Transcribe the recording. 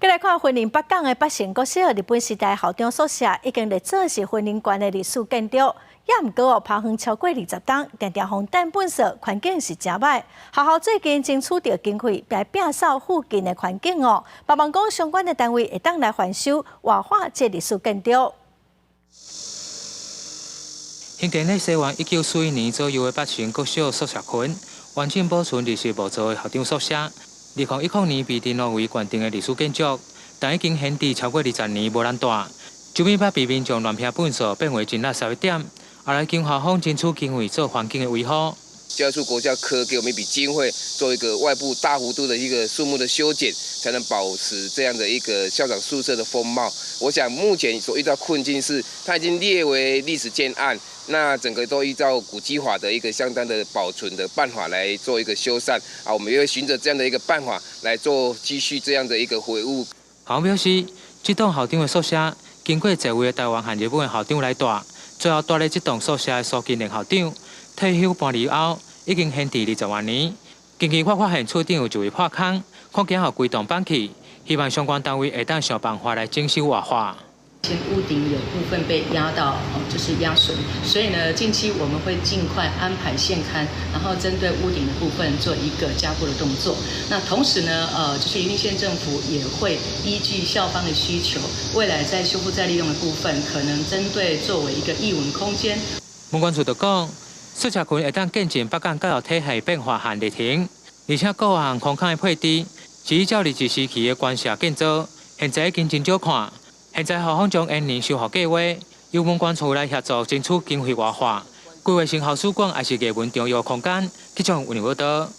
再来看云林北港的北成国小，日本时代校长宿舍已经历做是云林县的历史建筑，也毋过爬远超过20栋，常常风弹喷射，环境是真歹。学校最近争取到经费来摒扫附近的环境哦，希望讲相关的单位会当来翻修活化这历史建筑。兴建在西元1941年左右的北成国小宿舍群，完整保存历史无造的校长宿舍。2010年被定落为县定的历史建筑，但已经闲置超过20年无人住。周边被民众乱撇粪扫，变为真垃圾的点。后来经校方争取经费做环境的维护。教育处国教科给我们一笔经费，做一个外部大幅度的一个树木的修剪，才能保持这样的一个校长宿舍的风貌。我想目前所遇到困境是，它已经列为历史建案，那整个都依照古迹法的一个相当的保存的办法来做一个修缮啊，我们也会循着这样的一个办法来做继续这样的一个回复。校方表示，这栋校长的宿舍经过侪位台湾和日本的校长来住，最后住在这栋宿舍的苏金莲校长退休搬离后，已经闲置20多年。近期发现处长就会破空，看今后规栋搬去，希望相关单位会当想办法来整修活化。前屋顶有部分被压到，就是压损，所以呢，近期我们会尽快安排现勘，然后针对屋顶的部分做一个加固的动作。那同时呢，就是云林县政府也会依据校方的需求，未来在修复再利用的部分，可能针对作为一个艺文空间。文管处就讲，宿舍群会当见证北港教育体系变化和历程，而且各项空间的配置是依照日治时期的官舍建造，现在已经真少看。现在校方将延年修复计划，由文管处来协助争取经费活化，规划成校史馆还是艺文重要空间，这种有报道。